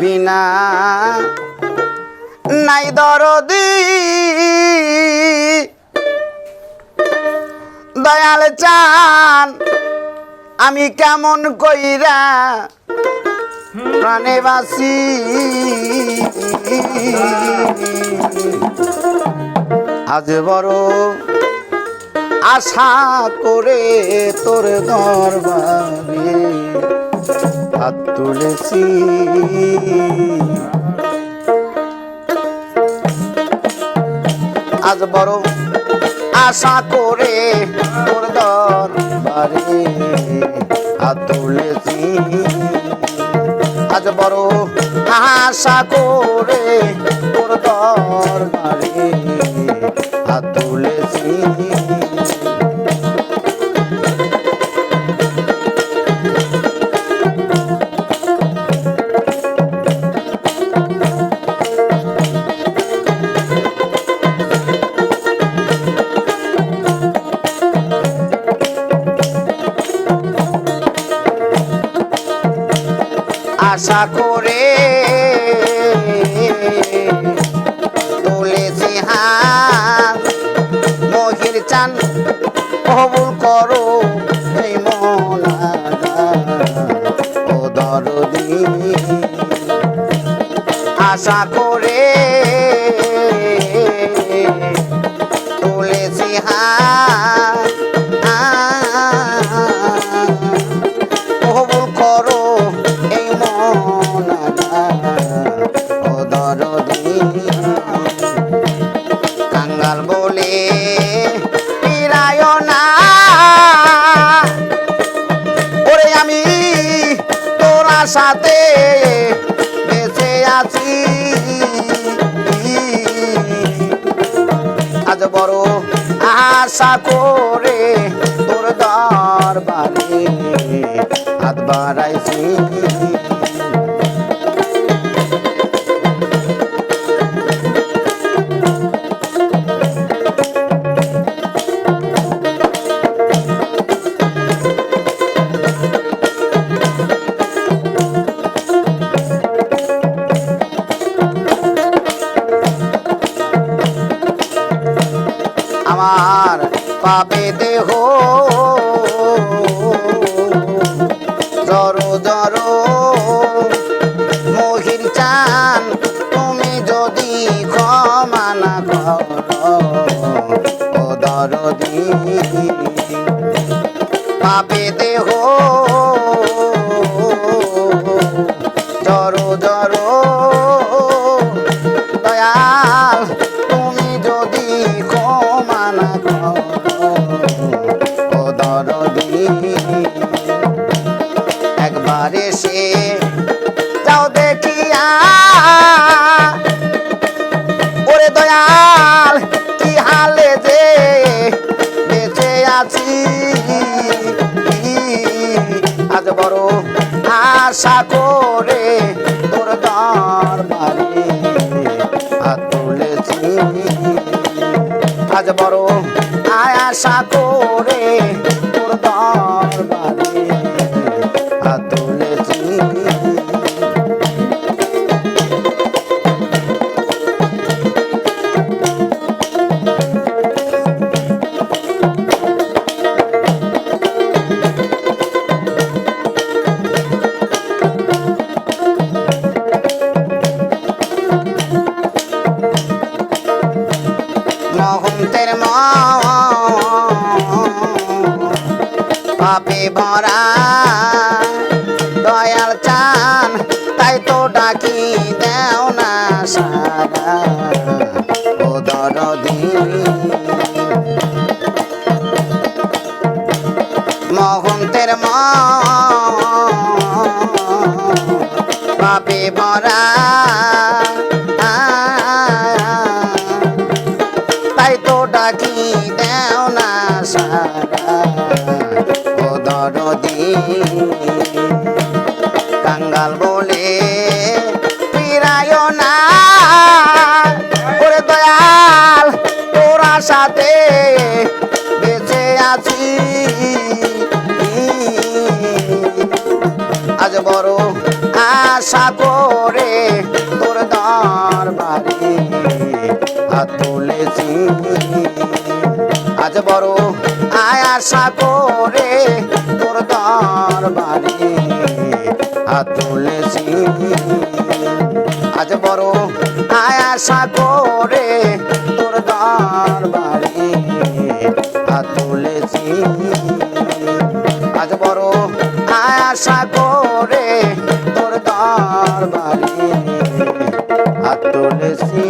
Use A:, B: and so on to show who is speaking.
A: বিনা নাই দরদি দয়াল চান আমি কেমন কইরা প্রাণে বাসি আজ বড় আশা করে তোর দরবারে হাত তুলেছি আজ বড় আশা করে তোর দরবারে হাত তুলেছি আজ বড় আশা করে তোর দরবারে হাত তুলেছি আশা করে তুলেছি হাত মহির চান কবুল করো এই মোনাজাত ও দরদি আশা করে তুলেছি হাত কবুল করো এই মোনাজাত ও দরদি কাঙ্গাল বলে পিরায় না ওরে আমি তোর সাথে বেঁচে আছি আজ বড় আশা করে তোর দরবারে হাত বাড়াইছি আমার পাবে দেহ জড়ো জড়ো মহির চান তুমি যদি ক্ষমা না করো ও দরদি পাবে দেহ জড়ো জড়ো দয়াল তুমি যদি ক্ষমা না করো ও দরদি একবার এসে যাও দেখিয়া ওরে দয়াল কি হালে যে বেঁচে আছি আজ বড় আশা করে তোর দরবারে হাত তুলেছি আজ বড় আশা করে তোর দরবারে হাত তুলেছি মহন্তের পাপে ভরা দয়াল চান তাই তো ডাকি দেও না সারা ও দরদি মহন্তের পাপে ভরা তাই তো ডাকি দেও না সারা ও দরদি কাঙ্গাল বলে পিরায় না ওরে দয়াল তোরা সাথে বেঁচে আছি আজ বড় আশা করে হাত তুলেছি আজ বড় আশা করে তোর দরবারে হাত তুলেছি আজ বড় আশা করে তোর দরবারে হাত তুলেছি